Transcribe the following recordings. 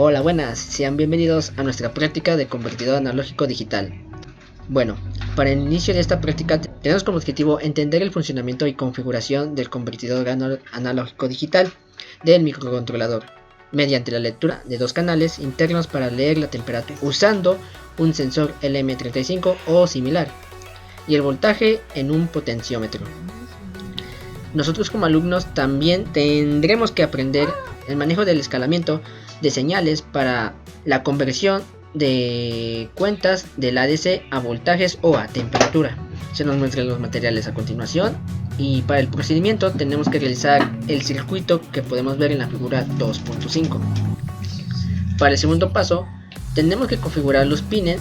Hola, buenas, sean bienvenidos a nuestra práctica de convertidor analógico digital. Bueno, para el inicio de esta práctica tenemos como objetivo entender el funcionamiento y configuración del convertidor analógico digital del microcontrolador mediante la lectura de dos canales internos para leer la temperatura usando un sensor LM35 o similar y el voltaje en un potenciómetro. Nosotros como alumnos también tendremos que aprender el manejo del escalamiento de señales para la conversión de cuentas del ADC a voltajes o a temperatura. Se nos muestran los materiales a continuación y para el procedimiento tenemos que realizar el circuito que podemos ver en la figura 2.5. Para el segundo paso tenemos que configurar los pines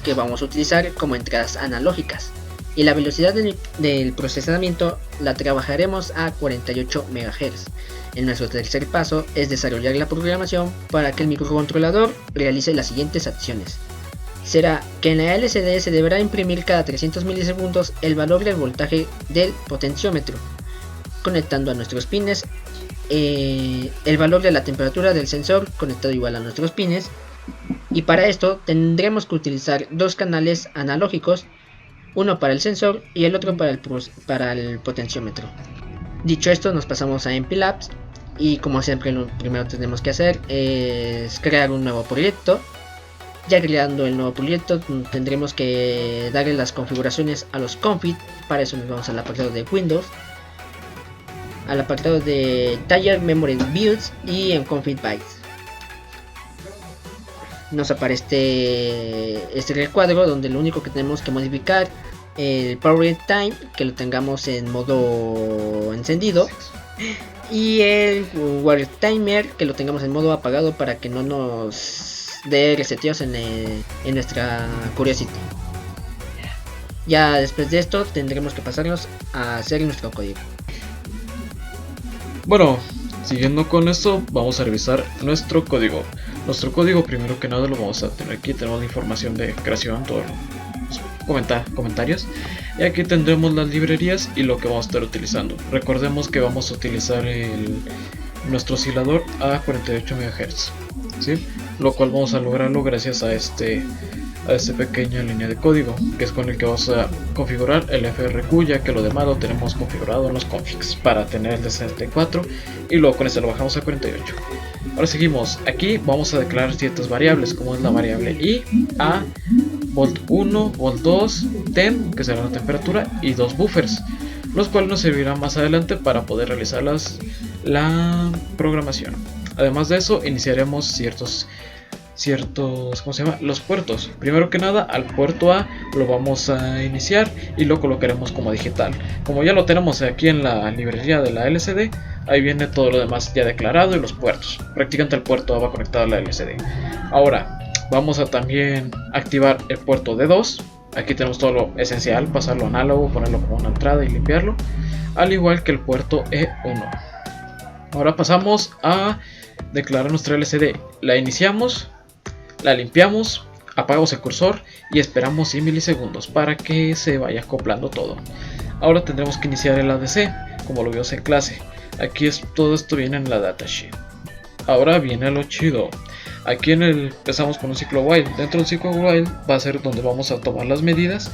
que vamos a utilizar como entradas analógicas y la velocidad del procesamiento la trabajaremos a 48 MHz. En nuestro tercer paso es desarrollar la programación para que el microcontrolador realice las siguientes acciones. Será que en la LCD se deberá imprimir cada 300 milisegundos el valor del voltaje del potenciómetro, conectando a nuestros pines el valor de la temperatura del sensor conectado igual a nuestros pines, y para esto tendremos que utilizar dos canales analógicos, uno para el sensor y el otro para el potenciómetro. Dicho esto, nos pasamos a MPLABS y como siempre lo primero que tenemos que hacer es crear un nuevo proyecto. Ya creando el nuevo proyecto tendremos que darle las configuraciones a los config. Para eso nos vamos al apartado de Windows, al apartado de Tire Memory Builds y en Config Bytes. Nos aparece este recuadro donde lo único que tenemos que modificar el Power Time, que lo tengamos en modo encendido, y el Water Timer, que lo tengamos en modo apagado para que no nos dé reseteos en nuestra Curiosity. Ya después de esto tendremos que pasarnos a hacer nuestro código. Bueno, siguiendo con esto, vamos a revisar nuestro código. Nuestro código, primero que nada, lo vamos a tener aquí. Tenemos la información de creación, todos los comentarios. Y aquí tendremos las librerías y lo que vamos a estar utilizando. Recordemos que vamos a utilizar nuestro oscilador a 48 MHz, ¿sí? Lo cual vamos a lograrlo gracias a esta pequeña línea de código, que es con el que vamos a configurar el FRQ, ya que lo demás lo tenemos configurado en los configs para tener el de 64 y luego con esto lo bajamos a 48. Ahora seguimos, aquí vamos a declarar ciertas variables, como es la variable I, A, volt 1, volt 2, temp, que será la temperatura, y dos buffers, los cuales nos servirán más adelante para poder realizar la programación. Además de eso, iniciaremos ciertos los puertos. Primero que nada, al puerto A lo vamos a iniciar y lo colocaremos como digital. Como ya lo tenemos aquí en la librería de la LCD, ahí viene todo lo demás ya declarado y los puertos. Prácticamente el puerto A va conectado a la LCD. Ahora vamos a también activar el puerto D2. Aquí tenemos todo lo esencial: pasarlo análogo, ponerlo como una entrada y limpiarlo, al igual que el puerto E1. Ahora pasamos a declarar nuestra LCD. La iniciamos, la limpiamos, apagamos el cursor y esperamos 100 milisegundos para que se vaya acoplando todo. Ahora tendremos que iniciar el ADC, como lo vimos en clase. Aquí todo esto viene en la datasheet. Ahora viene lo chido. Aquí empezamos con un ciclo while. Dentro del ciclo while va a ser donde vamos a tomar las medidas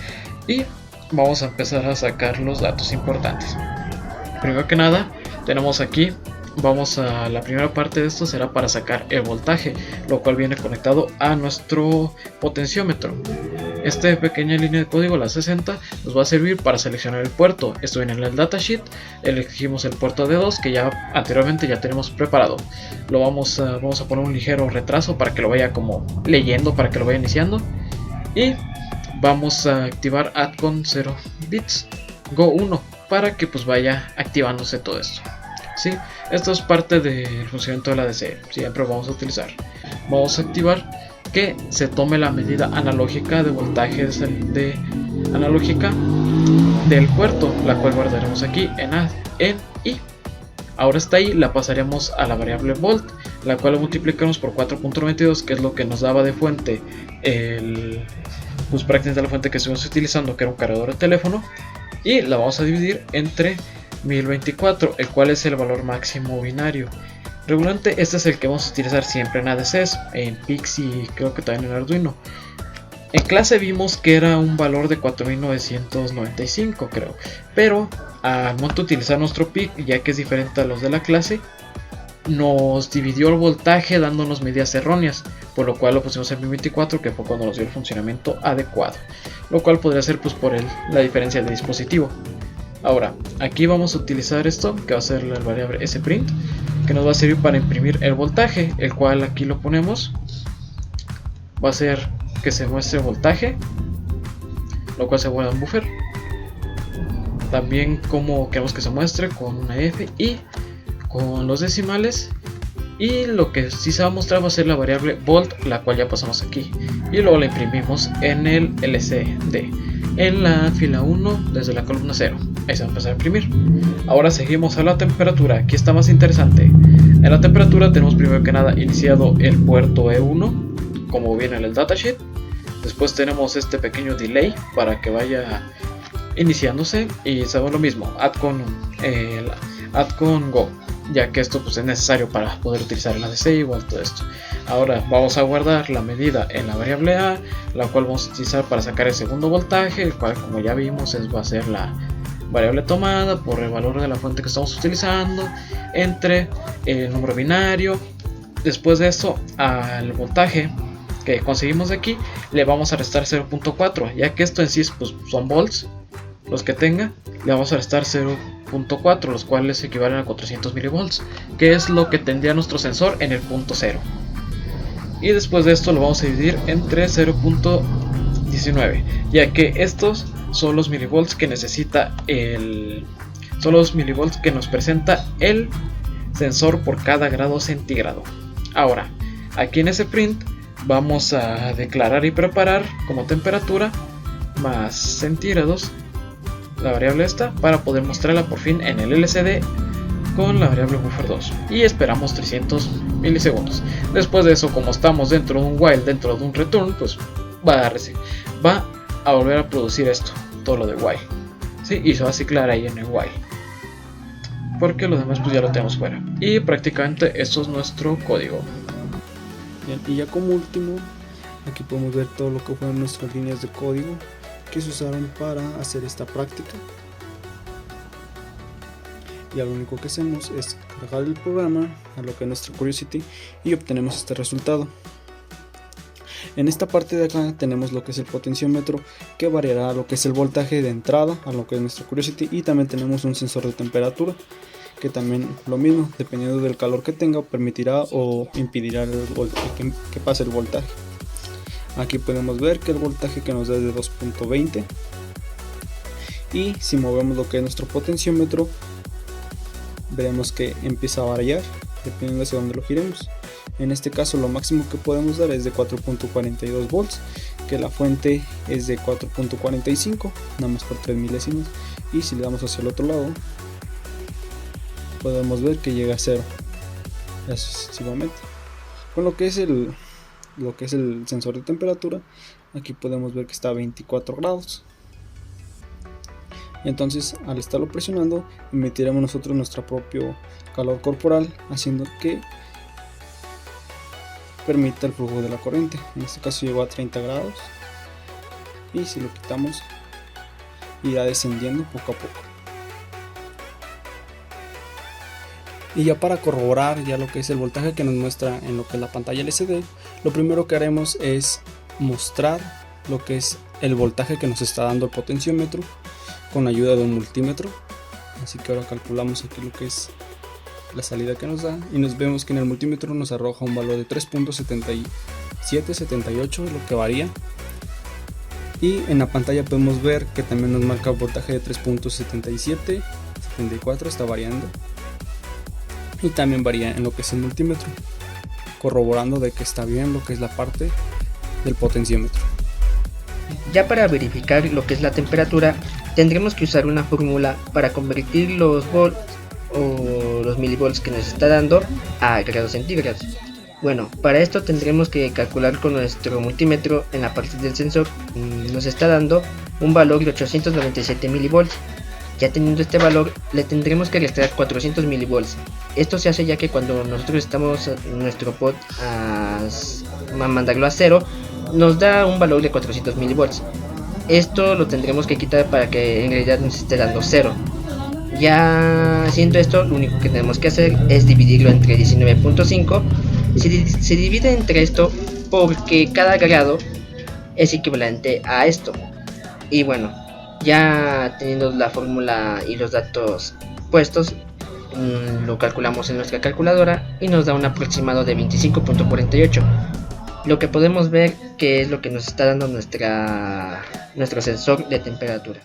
y vamos a empezar a sacar los datos importantes. Primero que nada, tenemos aquí, vamos a la primera parte de esto será para sacar el voltaje, lo cual viene conectado a nuestro potenciómetro. Esta pequeña línea de código, la 60, nos va a servir para seleccionar el puerto. Esto viene en el datasheet. Elegimos el puerto D2 que ya anteriormente ya tenemos preparado. Lo vamos a poner un ligero retraso para que lo vaya como leyendo, para que lo vaya iniciando. Y vamos a activar add con 0 bits go 1 para que pues vaya activándose todo esto. ¿Sí? Esto es parte del funcionamiento de la ADC. Siempre vamos a utilizar. Vamos a activar que se tome la medida analógica de voltaje analógica del puerto, la cual guardaremos aquí en I. Ahora está ahí, la pasaremos a la variable volt, la cual la multiplicamos por 4.92, que es lo que nos daba de fuente pues prácticamente la fuente que estuvimos utilizando, que era un cargador de teléfono, y la vamos a dividir entre 1024, el cual es el valor máximo binario. regulante. Este es el que vamos a utilizar siempre en ADCs, en PIX y creo que también en Arduino. En clase vimos que era un valor de 4995 creo, pero al momento de utilizar nuestro PIC, ya que es diferente a los de la clase, nos dividió el voltaje dándonos medidas erróneas, por lo cual lo pusimos en 1024, que fue cuando nos dio el funcionamiento adecuado, lo cual podría ser pues por la diferencia de dispositivo. Ahora, aquí vamos a utilizar esto, que va a ser la variable sprint, que nos va a servir para imprimir el voltaje, el cual aquí lo ponemos, va a ser que se muestre voltaje, lo cual se guarda en buffer. También como queremos que se muestre con una F y con los decimales, y lo que sí se va a mostrar va a ser la variable volt, la cual ya pasamos aquí, y luego la imprimimos en el LCD en la fila 1 desde la columna 0. Ahí se va a empezar a imprimir. Ahora seguimos a la temperatura. Aquí está más interesante. En la temperatura tenemos primero que nada iniciado el puerto E1 como viene en el datasheet. Después tenemos este pequeño delay para que vaya iniciándose, y sabemos lo mismo, add con go, ya que esto pues es necesario para poder utilizar el ADC, igual todo esto. Ahora vamos a guardar la medida en la variable A, la cual vamos a utilizar para sacar el segundo voltaje, el cual como ya vimos va a ser la variable tomada por el valor de la fuente que estamos utilizando entre el número binario. Después de esto, al voltaje que conseguimos de aquí le vamos a restar 0.4, ya que esto en sí pues, son volts los que tenga, le vamos a restar 0.4, los cuales equivalen a 400 milivolts, que es lo que tendría nuestro sensor en el punto 0. Y después de esto lo vamos a dividir entre 0.19, ya que estos son los milivolts que necesita son los milivolts que nos presenta el sensor por cada grado centígrado. Ahora, aquí en ese print vamos a declarar y preparar como temperatura más centígrados la variable esta, para poder mostrarla por fin en el LCD con la variable buffer2, y esperamos 300 milisegundos. Después de eso, como estamos dentro de un while, dentro de un return, pues va a volver a producir esto, todo lo de while, ¿sí? Y se va a ciclar ahí en el while, porque lo demás pues ya lo tenemos fuera. Y prácticamente esto es nuestro código. Bien, y ya como último, aquí podemos ver todo lo que fueron nuestras líneas de código que se usaron para hacer esta práctica. Ya lo único que hacemos es cargar el programa a lo que es nuestra Curiosity y obtenemos este resultado. En esta parte de acá tenemos lo que es el potenciómetro, que variará lo que es el voltaje de entrada a lo que es nuestra Curiosity, y también tenemos un sensor de temperatura que también lo mismo, dependiendo del calor que tenga, permitirá o impedirá que pase el voltaje. Aquí podemos ver que el voltaje que nos da es de 2.20, y si movemos lo que es nuestro potenciómetro veremos que empieza a variar dependiendo hacia dónde lo giremos. En este caso lo máximo que podemos dar es de 4.42 volts, que la fuente es de 4.45, nada más por 3 milésimas, y si le damos hacia el otro lado podemos ver que llega a 0 sucesivamente. Con lo que es el sensor de temperatura, aquí podemos ver que está a 24 grados. Entonces, al estarlo presionando, emitiremos nosotros nuestro propio calor corporal, haciendo que permita el flujo de la corriente. En este caso llegó a 30 grados, y si lo quitamos irá descendiendo poco a poco. Y ya para corroborar ya lo que es el voltaje que nos muestra en lo que es la pantalla LCD, lo primero que haremos es mostrar lo que es el voltaje que nos está dando el potenciómetro con ayuda de un multímetro. Así que ahora calculamos aquí lo que es la salida que nos da, y nos vemos que en el multímetro nos arroja un valor de 3.7778, lo que varía. Y en la pantalla podemos ver que también nos marca el voltaje de 3.77, 74, está variando. Y también varía en lo que es el multímetro, corroborando de que está bien lo que es la parte del potenciómetro. Ya para verificar lo que es la temperatura, tendremos que usar una fórmula para convertir los volts o los milivolts que nos está dando a grados centígrados. Bueno, para esto tendremos que calcular con nuestro multímetro. En la parte del sensor nos está dando un valor de 897 milivolts, Ya teniendo este valor, le tendremos que restar 400 milivolts. Esto se hace ya que cuando nosotros estamos nuestro pod a mandarlo a 0, nos da un valor de 400 milivolts. Esto lo tendremos que quitar para que en realidad nos esté dando 0. Ya haciendo esto, lo único que tenemos que hacer es dividirlo entre 19.5. Se divide entre esto porque cada grado es equivalente a esto. Y bueno, ya teniendo la fórmula y los datos puestos, lo calculamos en nuestra calculadora y nos da un aproximado de 25.48. Lo que podemos ver que es lo que nos está dando nuestro sensor de temperatura.